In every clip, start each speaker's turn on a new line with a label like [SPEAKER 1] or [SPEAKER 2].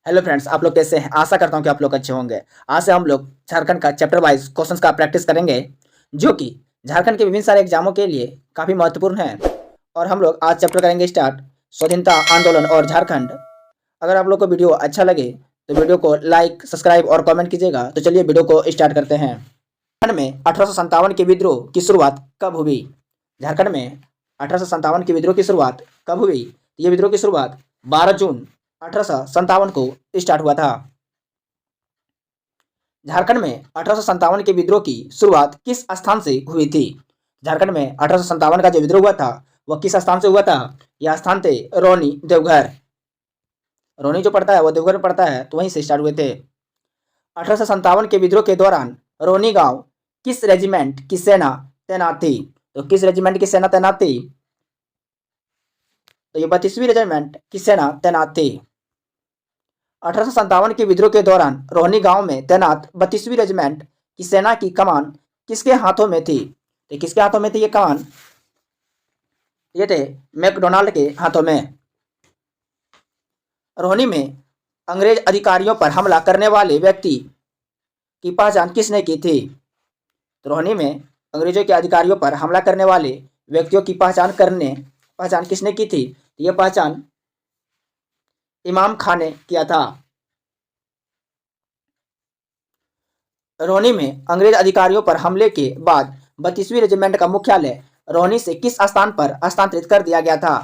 [SPEAKER 1] Hello friends, आप लोग कैसे हैं? आशा करता हूं कि आप लोग अच्छे होंगे। आज से हम लोग झारखंड का चैप्टर वाइज क्वेश्चंस का प्रैक्टिस करेंगे, जो कि झारखंड के विभिन्न सारे एग्जामों के लिए काफ़ी महत्वपूर्ण है। और हम लोग आज चैप्टर करेंगे स्टार्ट स्वाधीनता आंदोलन और झारखंड। अगर आप लोग को वीडियो अच्छा लगे तो वीडियो को लाइक, सब्सक्राइब और कमेंट कीजिएगा। तो चलिए वीडियो को स्टार्ट करते हैं। झारखंड में 1857 के विद्रोह की शुरुआत कब हुई? झारखंड में 1857 के विद्रोह की शुरुआत कब हुई? ये विद्रोह की शुरुआत 12 जून 1857 को स्टार्ट हुआ था। झारखंड में 1857 के विद्रोह की शुरुआत किस स्थान से हुई थी? झारखंड में 1857 का जो विद्रोह हुआ था वह किस स्थान से हुआ था? यह स्थान थे रौनी, देवघर। रौनी जो पड़ता है वो देवघर में पड़ता है, तो वहीं से स्टार्ट हुए थे। 1857 के विद्रोह के दौरान रौनी गांव किस रेजिमेंट की सेना तैनात थी? तो किस रेजिमेंट की सेना तैनात थी? तो ये 32वीं रेजिमेंट की सेना तैनात थी। 1857 के विद्रोह के दौरान रोहनी गांव में तैनात 32वीं रेजिमेंट की सेना की कमान किसके हाथों में थी? तो किसके हाथों में थी ये कमान? ये थे मैकडोनाल्ड के हाथों में। रोहनी में अंग्रेज अधिकारियों पर हमला करने वाले व्यक्ति की पहचान किसने की थी? तो रोहनी में अंग्रेजों के अधिकारियों पर हमला करने वाले व्यक्तियों की पहचान किसने की थी? यह पहचान इमाम खान ने किया था। रोहनी में अंग्रेज अधिकारियों पर हमले के बाद 32वीं रेजिमेंट का मुख्यालय रोहनी से किस स्थान पर हस्तांतरित कर दिया गया था?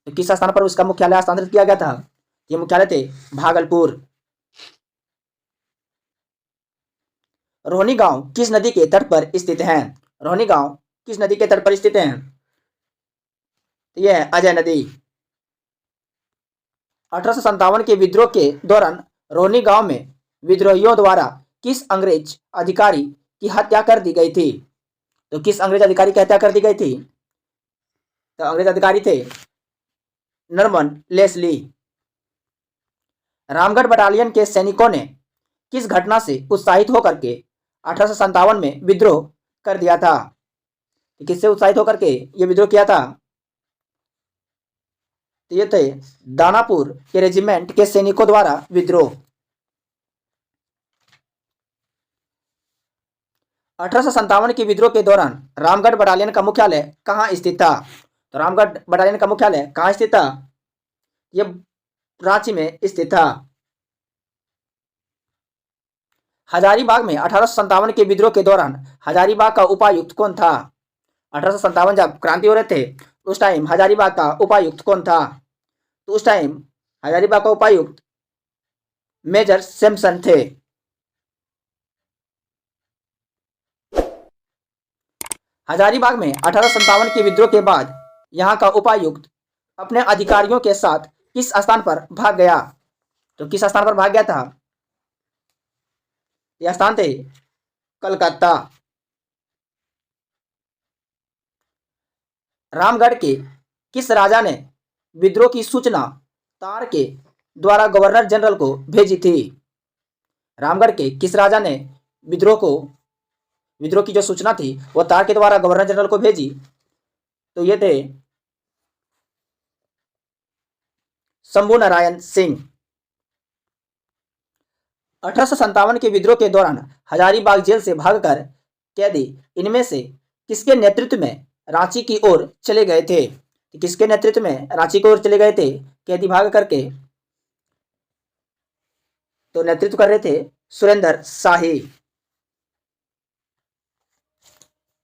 [SPEAKER 1] तो किस स्थान पर उसका मुख्यालय हस्तांतरित किया गया था? ये मुख्यालय थे भागलपुर। रोहनी गांव किस नदी के तट पर स्थित है? रोहनी गांव किस नदी के तट पर स्थित है? यह है अजय नदी। 1857 के विद्रोह के दौरान रोहनी गांव में विद्रोहियों द्वारा किस अंग्रेज अधिकारी की हत्या कर दी गई थी? तो किस अंग्रेज अधिकारी की हत्या कर दी गई थी? तो अंग्रेज अधिकारी थे नॉर्मन लेस्ली। रामगढ़ बटालियन के सैनिकों ने किस घटना से उत्साहित होकर के 1857 में विद्रोह कर दिया था? किससे उत्साहित होकर के ये विद्रोह किया था? तो ये थे दानापुर के रेजिमेंट के सैनिकों द्वारा विद्रोह। 1857 के विद्रोह के दौरान रामगढ़ बटालियन का मुख्यालय कहाँ स्थित था? तो रामगढ़ बटालियन का मुख्यालय कहाँ स्थित था? यह रांची में स्थित था। हजारीबाग में 1857 के विद्रोह के दौरान हजारीबाग का उपायुक्त कौन था? 1857 जब क्रांति हो रहे थे उस टाइम हजारीबाग का उपायुक्त कौन था? तो उस टाइम हजारीबाग का उपायुक्त मेजर सैमसन थे। हजारीबाग में 1857 के विद्रोह के बाद यहाँ का उपायुक्त अपने अधिकारियों के साथ किस स्थान पर भाग गया? तो किस स्थान पर भाग गया था? यह स्थान थे कलकत्ता। रामगढ़ के किस राजा ने विद्रोह की सूचना तार के द्वारा गवर्नर जनरल को भेजी थी? रामगढ़ के किस राजा ने विद्रोह की जो सूचना थी वो तार के द्वारा गवर्नर जनरल को भेजी? तो ये थे शंभू नारायण सिंह। 1857 के विद्रोह के दौरान हजारीबाग जेल से भागकर कैदी इनमें से किसके नेतृत्व में रांची की ओर चले गए थे? किसके नेतृत्व में रांची की ओर चले गए थे कैदी भाग करके? तो नेतृत्व कर रहे थे सुरेंद्र शाही।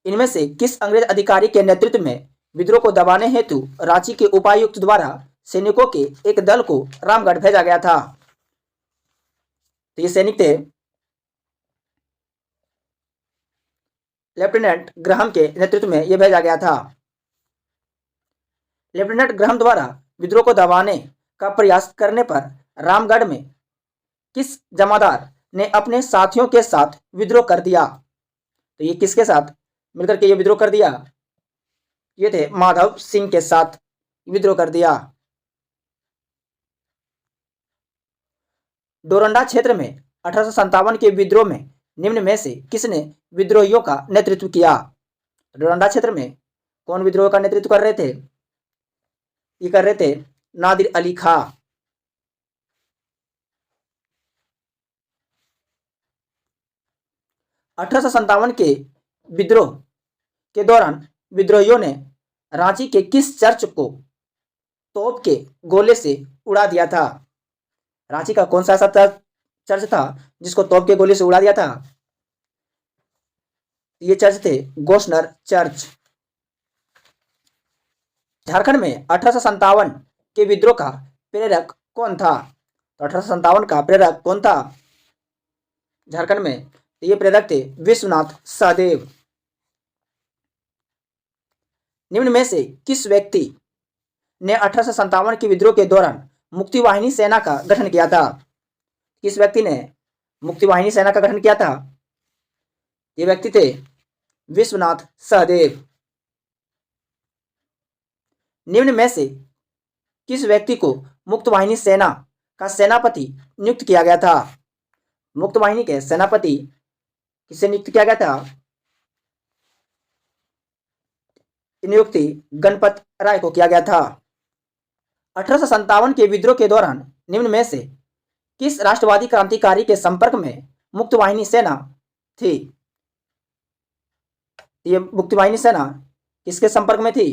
[SPEAKER 1] इनमें से किस अंग्रेज अधिकारी के नेतृत्व में विद्रोह को दबाने हेतु रांची के उपायुक्त द्वारा सैनिकों के एक दल को रामगढ़ भेजा गया था? तो ये सैनिक थे लेफ्टिनेंट ग्राहम के नेतृत्व में यह भेजा गया था। लेफ्टिनेंट ग्राहम द्वारा विद्रोह को दबाने का प्रयास करने पर रामगढ़ में किस जमादार ने अपने साथियों के साथ विद्रोह कर दिया? तो ये किसके साथ मिलकर के ये विद्रोह कर दिया? ये थे माधव सिंह के साथ विद्रोह कर दिया। डोरंडा क्षेत्र में 1857 के विद्रोह में निम्न में से किसने विद्रोहियों का नेतृत्व किया? डोरंडा क्षेत्र में कौन विद्रोह का नेतृत्व कर रहे थे? ये कर रहे थे नादिर अली खां। 1857 के विद्रोह के दौरान विद्रोहियों ने रांची के किस चर्च को तोप के गोले से उड़ा दिया था? रांची का कौन सा ऐसा चर्च था जिसको तोप के गोले से उड़ा दिया था? ये चर्च थे गोशनर चर्च। झारखंड में 1857 के विद्रोह का प्रेरक कौन था? तो 1857 का प्रेरक कौन था झारखंड में? तो ये प्रेरक थे विश्वनाथ सहदेव। निम्न में से किस व्यक्ति ने 1857 के विद्रोह के दौरान मुक्ति वाहिनी सेना का गठन किया था? किस व्यक्ति ने मुक्ति वाहिनी सेना का गठन किया था? ये व्यक्ति थे विश्वनाथ सहदेव। निम्न में से किस व्यक्ति को मुक्त वाहिनी सेना का सेनापति नियुक्त किया गया था? मुक्त वाहिनी के सेनापति किससे नियुक्त किया गया था? नियुक्ति गणपत राय को किया गया था। 1857 के विद्रोह के दौरान निम्न में से किस राष्ट्रवादी क्रांतिकारी के संपर्क में मुक्त वाहिनी सेना थी? ये मुक्त वाहिनी सेना किसके संपर्क में थी?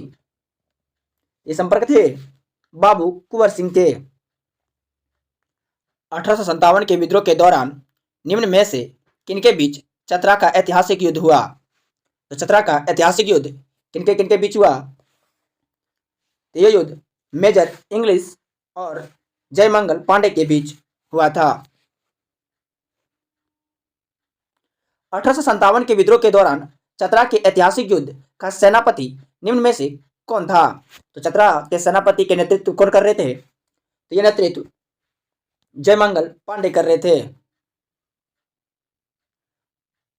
[SPEAKER 1] ये संपर्क थे बाबू कुंवर सिंह के। 1857 के विद्रोह के दौरान निम्न में से किनके बीच चतरा का ऐतिहासिक युद्ध हुआ? तो चतरा का ऐतिहासिक युद्ध किनके किनके बीच हुआ? तो यह युद्ध मेजर इंग्लिश और जयमंगल पांडे के बीच हुआ था। 1857 के विद्रोह के दौरान चतरा के ऐतिहासिक युद्ध का सेनापति निम्न में से कौन था? तो चतरा के सेनापति के नेतृत्व कौन कर रहे थे? तो यह नेतृत्व जयमंगल पांडे कर रहे थे।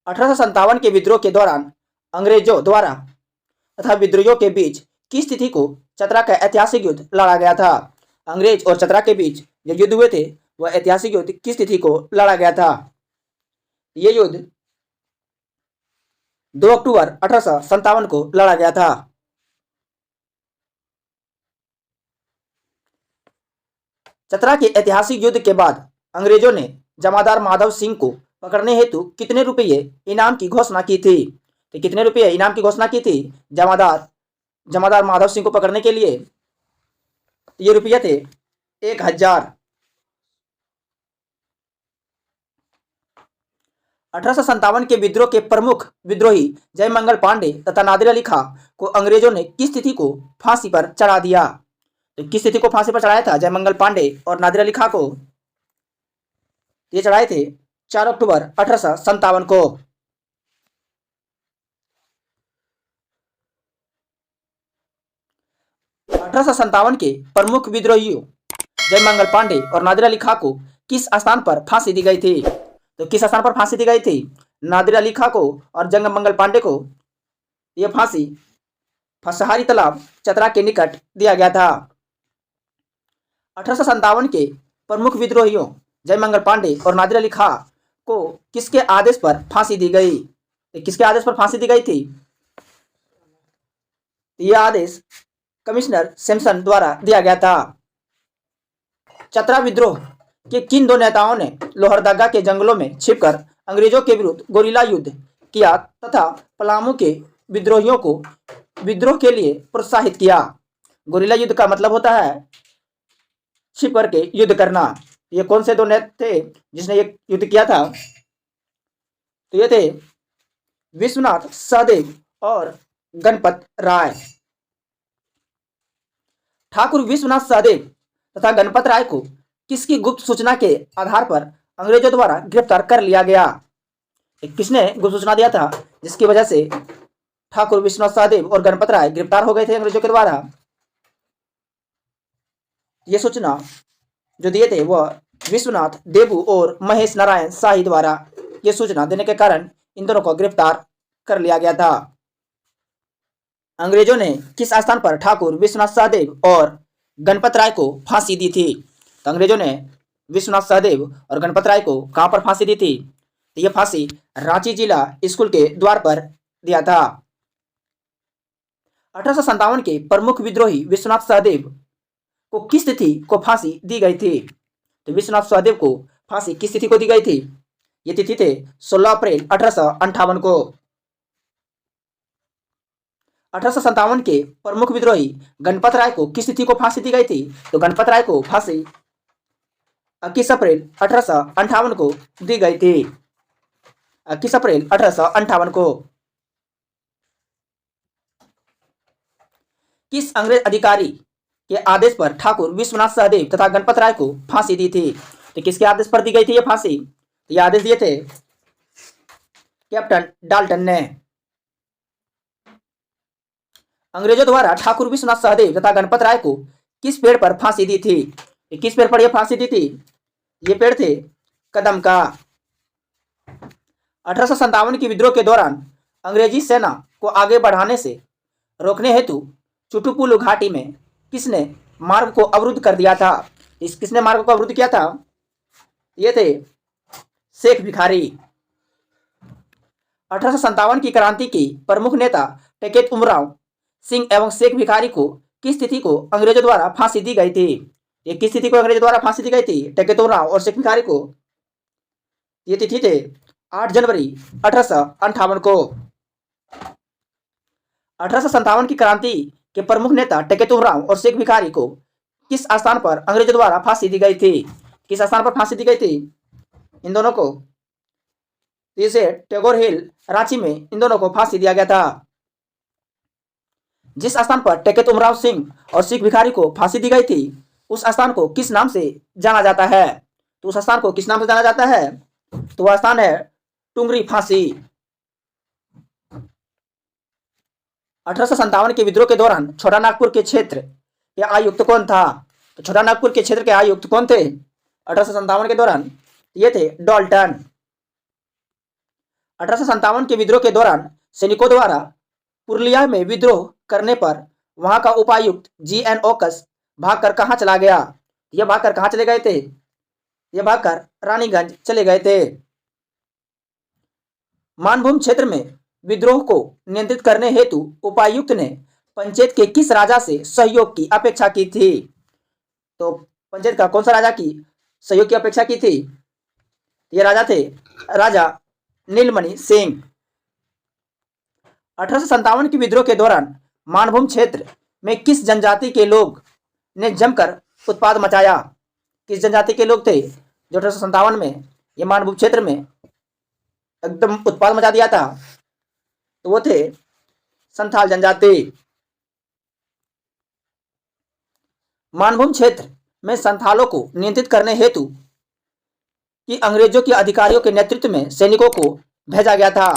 [SPEAKER 1] 1857 के विद्रोह के दौरान अंग्रेजों द्वारा तथा विद्रोहियों के बीच किस तिथि को चतरा का ऐतिहासिक युद्ध लड़ा गया था? अंग्रेज और चतरा के बीच जो युद्ध हुए थे वह ऐतिहासिक युद्ध किस तिथि को लड़ा गया था? यह युद्ध 2 अक्टूबर 1857 को लड़ा गया था। चतरा के ऐतिहासिक युद्ध के बाद अंग्रेजों ने जमादार माधव सिंह को पकड़ने हेतु कितने रुपये इनाम की घोषणा की थी? तो कितने रुपये इनाम की घोषणा की थी जमादार माधव सिंह को पकड़ने के लिए? ये रुपये थे 1000। 1857 के विद्रोह के प्रमुख विद्रोही जयमंगल पांडे तथा नादिर अली खां को अंग्रेजों ने किस तिथि को फांसी पर चढ़ा दिया? तो किस तिथि को फांसी पर चढ़ाया था जयमंगल पांडे और नादिर अली खां को? ये चढ़ाए थे 4 अक्टूबर 1857 को। के प्रमुख विद्रोहियों जयमंगल पांडे और नादिर अली खां को किस स्थान पर फांसी दी गई थी? तो किस स्थान पर फांसी दी गई थी? नादिर अली खां को और जंगमंगल पांडे को यह फांसी फसहारी तालाब चतरा के निकट दिया गया था। 1857 के प्रमुख विद्रोहियों जयमंगल पांडे और नादिर अली खां को किसके आदेश पर फांसी दी गई? किसके आदेश पर फांसी दी गई थी? यह आदेश कमिश्नर सैमसन द्वारा दिया गया था। चतरा विद्रोह के किन 2 नेताओं ने लोहरदगा के जंगलों में छिपकर अंग्रेजों के विरुद्ध गोरिल्ला युद्ध किया तथा पलामू के विद्रोहियों को विद्रोह के लिए प्रोत्साहित किया? गोरिल्ला युद्ध का मतलब होता है छिप करके युद्ध करना। ये कौन से 2 नेता थे जिसने ये युद्ध किया था? तो ये थे विश्वनाथ सहदेव और गणपत राय। ठाकुर विश्वनाथ सहदेव तथा गणपत राय को किसकी गुप्त सूचना के आधार पर अंग्रेजों द्वारा गिरफ्तार कर लिया गया? किसने गुप्त सूचना दिया था जिसकी वजह से ठाकुर विश्वनाथ सहदेव और गणपत राय गिरफ्तार हो गए थे अंग्रेजों के द्वारा? ये सूचना जो दिए थे वह विश्वनाथ देबू और महेश नारायण शाही द्वारा ये सूचना देने के कारण इन दोनों को गिरफ्तार कर लिया गया था। अंग्रेजों ने किस स्थान पर ठाकुर विश्वनाथ सहदेव और गणपत राय को फांसी दी थी? तो अंग्रेजों ने विश्वनाथ सहदेव और गणपत राय को कहां पर फांसी दी थी? तो यह फांसी रांची जिला स्कूल के द्वार पर दिया था। 1857 के प्रमुख विद्रोही विश्वनाथ सहदेव को किस तिथि को फांसी दी गई थी? तो विश्वनाथ सहदेव को फांसी किस तिथि को दी गई थी? ये तिथि थे 16 अप्रैल 1858 को। 1857 के प्रमुख विद्रोही गणपत राय को किस तिथि को फांसी दी गई थी? तो गणपत राय को फांसी 21 अप्रैल 1858 को दी गई थी। 21 अप्रैल 1858 को। किस अंग्रेज अधिकारी के आदेश पर ठाकुर विश्वनाथ सहदेव तथा गणपत राय को फांसी दी थी? तो किसके आदेश पर दी गई थी ये फांसी? तो ये आदेश दिए थे कैप्टन डाल्टन ने। अंग्रेजों द्वारा ठाकुर विश्वनाथ सहदेव तथा गणपत राय को किस पेड़ पर फांसी दी थी? किस पेड़ पर यह फांसी दी थी? ये पेड़ थे कदम का। 1857 के विद्रोह के दौरान अंग्रेजी सेना को आगे बढ़ाने से रोकने हेतु चुटुपुलु घाटी में किसने मार्ग को अवरुद्ध कर दिया था? किसने मार्ग को अवरुद्ध किया था? ये थे शेख भिखारी। 1857 की क्रांति की प्रमुख नेता टेकेत उमराव सिंह एवं शेख भिखारी को किस तिथि को अंग्रेजों द्वारा फांसी दी गई थी? ये किस तिथि को अंग्रेजों द्वारा फांसी दी गई थी? टेकेत उमराव और शेख भिखारी को ये तिथि थे 8 जनवरी 1858 को। 1857 की क्रांति के प्रमुख नेता टेकेत उमराव और शेख भिखारी को किस स्थान पर अंग्रेजों द्वारा फांसी दी गई थी? किस स्थान पर फांसी दी गई थी इन दोनों को? इसे टैगोर हिल रांची में इन दोनों को फांसी दिया गया था। जिस स्थान पर टेकेत उमराव सिंह और शेख भिखारी को फांसी दी गई थी उस स्थान को किस नाम से जाना जाता है? तो उस स्थान को किस नाम से जाना जाता है? तो वह स्थान है टुंगरी फांसी। 1857 के विद्रोह के दौरान छोटा नागपुर के क्षेत्र के आयुक्त कौन था? तो छोटा नागपुर के क्षेत्र के आयुक्त कौन थे 1857 के दौरान? ये थे डाल्टन। 1857 के विद्रोह के दौरान सैनिकों द्वारा पुरुलिया में विद्रोह करने पर वहां का उपायुक्त जी.एन. ओकस भागकर कहां चला गया? यह भागकर कहां चले गए थे? यह भागकर रानीगंज चले गए थे। मानभूम क्षेत्र में विद्रोह को नियंत्रित करने हेतु उपायुक्त ने पंचायत के किस राजा से सहयोग की अपेक्षा की थी? तो पंचायत का कौन सा राजा की सहयोग की अपेक्षा की थी? ये राजा थे राजा नीलमणि सिंह। 1857 के विद्रोह के दौरान मानभूम क्षेत्र में किस जनजाति के लोग ने जमकर उत्पाद मचाया? किस जनजाति के लोग थे जो 1857 में ये मानभूम क्षेत्र में एकदम उत्पाद मचा दिया था? तो वो थे संथाल जनजाति। मानभूम क्षेत्र में संथालों को नियंत्रित करने हेतु कि अंग्रेजों के अधिकारियों के नेतृत्व में सैनिकों को भेजा गया था।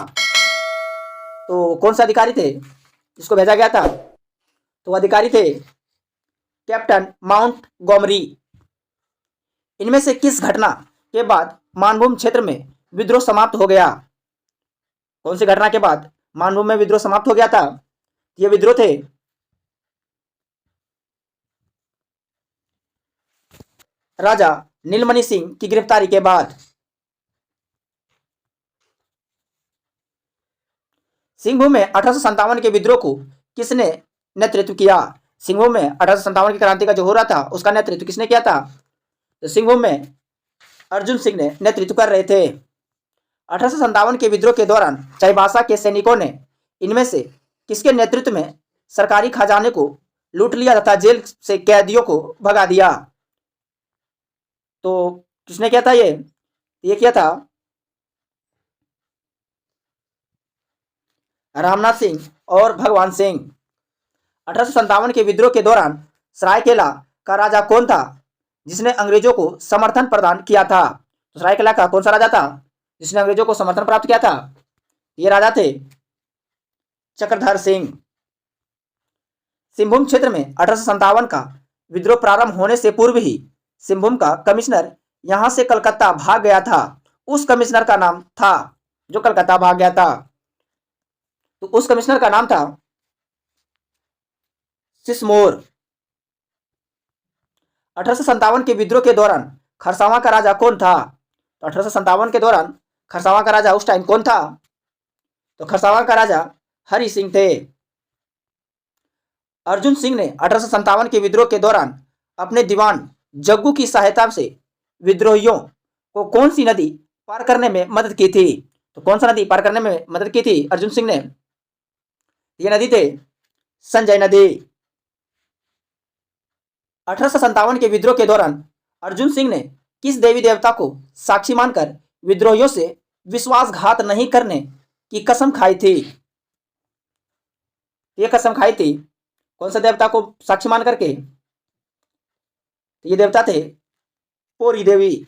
[SPEAKER 1] तो कौन से अधिकारी थे जिसको भेजा गया था? तो अधिकारी थे कैप्टन माउंट गोमरी। इनमें से किस घटना के बाद मानभूम क्षेत्र में विद्रोह समाप्त हो गया? कौन सी घटना के बाद मानभूम में विद्रोह समाप्त हो गया था? ये विद्रोह थे राजा नीलमणि सिंह की गिरफ्तारी के बाद। सिंहभूम में 1857 के विद्रोह को किसने नेतृत्व किया? सिंहभूम में 1857 की क्रांति का जो हो रहा था उसका नेतृत्व किसने किया था? तो सिंहभूम में अर्जुन सिंह ने नेतृत्व कर रहे थे। 1857 के विद्रोह के दौरान चाईबासा के सैनिकों ने इनमें से किसके नेतृत्व में सरकारी खजाने को लूट लिया तथा जेल से कैदियों को भगा दिया? तो किसने किया था ये किया था रामनाथ सिंह और भगवान सिंह। 1857 के विद्रोह के दौरान सरायकेला का राजा कौन था जिसने अंग्रेजों को समर्थन प्रदान किया था? तो सरायकेला का कौन सा राजा था जिसने अंग्रेजों को समर्थन प्राप्त किया था? ये राजा थे चक्रधर सिंह। सिंहभूम क्षेत्र में 1857 का विद्रोह प्रारंभ होने से पूर्व ही सिंहभूम का कमिश्नर यहां से कलकत्ता भाग गया था। उस कमिश्नर का नाम था जो कलकत्ता भाग गया था, तो उस कमिश्नर का नाम था सिसमोर। 1857 के विद्रोह के दौरान खरसावां का राजा कौन था? तो 1857 के दौरान खरसावां का राजा उस टाइम कौन था? तो खरसावां का राजा हरि सिंह थे। अर्जुन सिंह ने 1857 के विद्रोह के दौरान अपने दीवान जग्गू की सहायता से विद्रोहियों को कौन सी नदी पार करने में मदद की थी। तो कौन सा नदी पार करने में मदद की थी अर्जुन सिंह ने? ये नदी थे संजय नदी। 1857 के विद्रोह के दौरान अर्जुन सिंह ने किस देवी देवता को साक्षी मानकर विद्रोहियों से विश्वासघात नहीं करने की कसम खाई थी? ये कसम खाई थी कौन सा देवता को साक्षी मान करके? ये देवता थे पोरी देवी।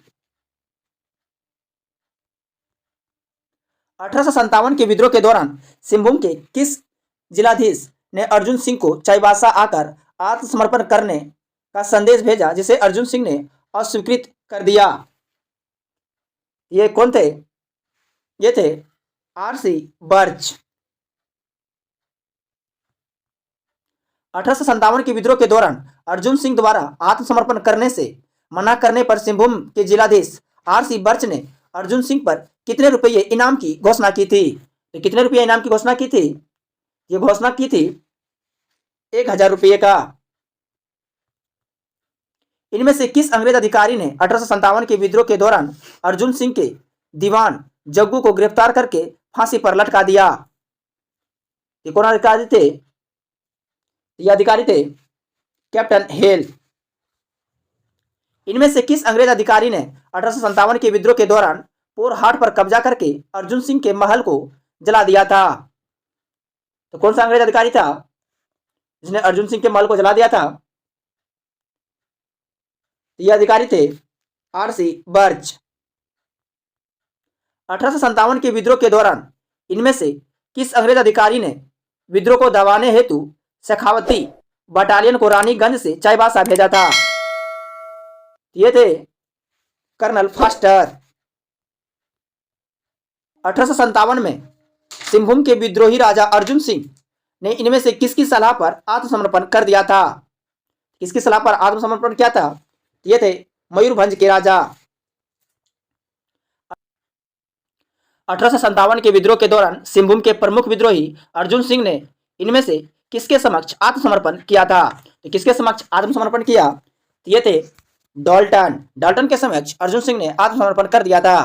[SPEAKER 1] 1857 के विद्रोह के दौरान सिंहभूम के किस जिलाधीश ने अर्जुन सिंह को चाईबासा आकर आत्मसमर्पण करने का संदेश भेजा, जिसे अर्जुन सिंह ने अस्वीकृत कर दिया? ये कौन थे? ये थे आर.सी. बर्च। 1857 के विद्रोह के दौरान अर्जुन सिंह द्वारा आत्मसमर्पण करने से मना करने पर सिंहभूम के जिलाधीश आर.सी. बर्च ने अर्जुन सिंह पर कितने रुपये इनाम की घोषणा की थी? तो कितने रुपये इनाम की घोषणा की थी? ये घोषणा की थी 1000 रुपये का। इनमें से किस अंग्रेज अधिकारी ने 1857 के विद्रोह के दौरान अर्जुन सिंह के दीवान जग्गू को गिरफ्तार करके फांसी पर लटका दिया? ये कौन अधिकारी थे? ये अधिकारी थे कैप्टन हेल। इनमें से किस अंग्रेज अधिकारी ने 1857 के विद्रोह के दौरान पोरहाट पर कब्जा करके अर्जुन सिंह के महल को जला दिया था? तो कौन सा अंग्रेज अधिकारी था जिसने अर्जुन सिंह के महल को जला दिया था? ये अधिकारी थे आर.सी. बर्च। 1857 के विद्रोह के दौरान इनमें से किस अंग्रेज अधिकारी ने विद्रोह को दबाने हेतु शेखावती बटालियन को रानीगंज से चाईबासा भेजा था? ये थे कर्नल फास्टर। 1857 में सिंहभूम के विद्रोही राजा अर्जुन सिंह ने इनमें से किसकी सलाह पर आत्मसमर्पण कर दिया था? किसकी सलाह पर आत्मसमर्पण किया था? ये थे मयूरभंज के राजा। 1857 के विद्रोह के दौरान सिंहभूम के प्रमुख विद्रोही अर्जुन सिंह ने इनमें से किसके समक्ष आत्मसमर्पण किया था? तो किसके समक्ष आत्मसमर्पण किया? ये थे डाल्टन के समक्ष अर्जुन सिंह ने आत्मसमर्पण कर दिया था।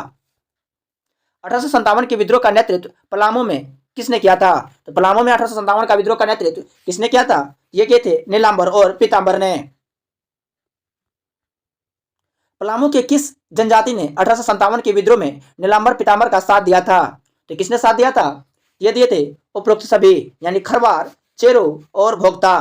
[SPEAKER 1] 1857 के विद्रोह का नेतृत्व पलामू में किसने किया था? तो पलामू में 1857 का विद्रोह का नेतृत्व किसने किया था? ये किए थे नीलांबर और पीतांबर ने। पलामू के किस जनजाति ने 1857 के विद्रोह में नीलांबर पीतांबर का साथ दिया था? तो किसने साथ दिया था? ये दिए थे उपरोक्त सभी, यानी खरवार, चेरो और भोक्ता।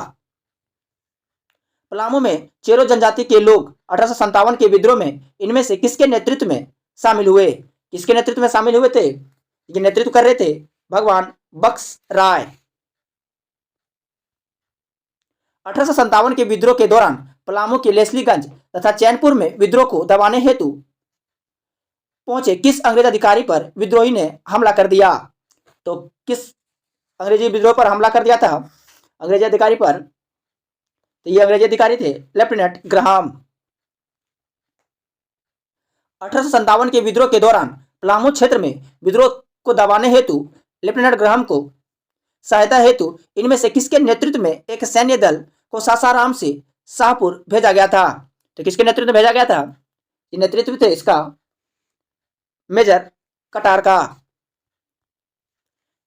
[SPEAKER 1] पलामू में चेरो जनजाति के लोग 1857 के विद्रोह में इनमें से किसके नेतृत्व में शामिल हुए? किसके नेतृत्व में शामिल हुए थे? ये नेतृत्व कर रहे थे भगवान बख्श राय। 1857 के विद्रोह के दौरान पलामू के लेस्लीगंज तथा चैनपुर में विद्रोह को दबाने हेतु पहुंचे किस अंग्रेज अधिकारी पर विद्रोही ने हमला कर दिया? तो किस अंग्रेजी विद्रोह पर हमला कर दिया था अंग्रेजी अधिकारी पर? तो ये अंग्रेजी अधिकारी थे लेफ्टिनेंट ग्राहम। 1857 के विद्रोह के दौरान पलामू क्षेत्र में विद्रोह को दबाने हेतु लेफ्टिनेंट ग्राहम को सहायता हेतु इनमें से किसके नेतृत्व में एक सैन्य दल को सासाराम से शाहपुर भेजा गया था? तो किसके नेतृत्व में भेजा गया था? ये नेतृत्व थे इसका मेजर कटार का।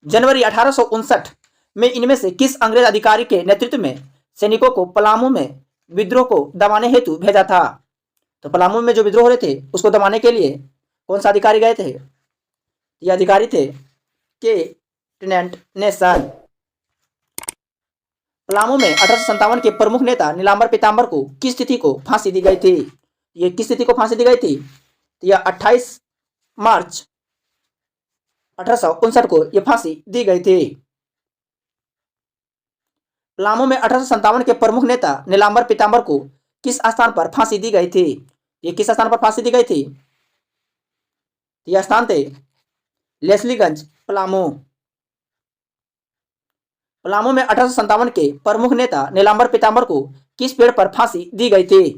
[SPEAKER 1] जनवरी 1859 में इनमें से किस अंग्रेज अधिकारी के नेतृत्व में सैनिकों को पलामू में विद्रोह को दबाने हेतु भेजा था? तो पलामू में जो विद्रोह हो रहे थे उसको दबाने के लिए कौन सा अधिकारी गए थे? ये अधिकारी थे के टेनेंट नेशन। पलामू में 1857 के प्रमुख नेता नीलांबर पीतांबर को किस तिथि को फांसी दी गई थी? ये किस तिथि को फांसी दी गई थी? तो यह 28 मार्च 1859 को यह फांसी दी गई थी। पलामू में 1857 के प्रमुख नेता नीलांबर पीतांबर को किस स्थान पर फांसी दी गई थी? ये किस स्थान पर फांसी दी गई थी? यह स्थान थे लेस्लीगंज पलामू। पलामू में 1857 के प्रमुख नेता नीलांबर पीतांबर को किस पेड़ पर फांसी दी गई थी?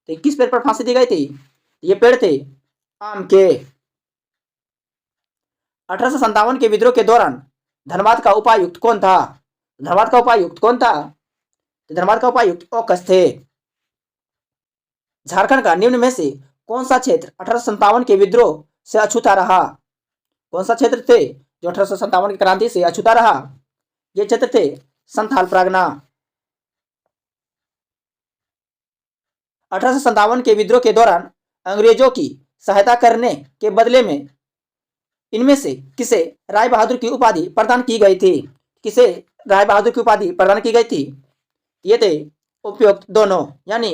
[SPEAKER 1] तो किस पेड़ पर फांसी दी गई थी? ये पेड़ थे आम के। 1857 के विद्रोह के दौरान धनबाद का उपायुक्त कौन था? धनबाद का उपायुक्त कौन था? तो धनबाद का उपायुक्त ओकस थे। झारखंड का निम्न में से कौन सा क्षेत्र 1857 के विद्रोह से अछूता रहा। कौन सा क्षेत्र थे जो 1857 की क्रांति से अछूता रहा? ये क्षेत्र थे संथाल परगना। 1857 के विद्रोह के दौरान अंग्रेजों की सहायता करने के बदले में इनमें से किसे राय बहादुर की उपाधि प्रदान की गई थी? किसे राय बहादुर की उपाधि प्रदान की गई थी? ये थे उपयुक्त दोनों, यानी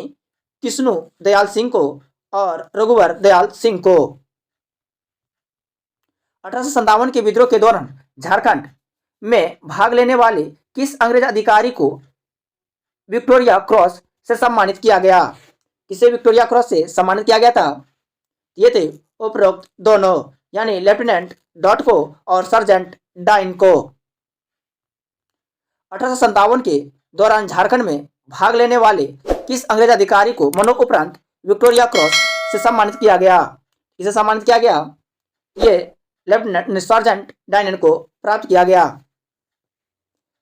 [SPEAKER 1] कृष्णु दयाल सिंह को और रघुवर दयाल सिंह को। 1857 के विद्रोह के दौरान झारखंड में भाग लेने वाले किस अंग्रेज अधिकारी को विक्टोरिया क्रॉस से सम्मानित किया गया? किसे विक्टोरिया क्रॉस से सम्मानित किया गया था? ये थे उपरोक्त दोनों, यानी लेफ्टिनेंट डॉट को और सर्जेंट डाइन को। 1857 के दौरान झारखंड में भाग लेने वाले किस अंग्रेज अधिकारी को मरणोपरांत विक्टोरिया क्रॉस से सम्मानित किया गया? इसे सम्मानित किया गया, ये लेफ्टिनेंट सर्जेंट डाइन को प्राप्त किया गया।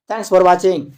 [SPEAKER 1] Thanks for watching.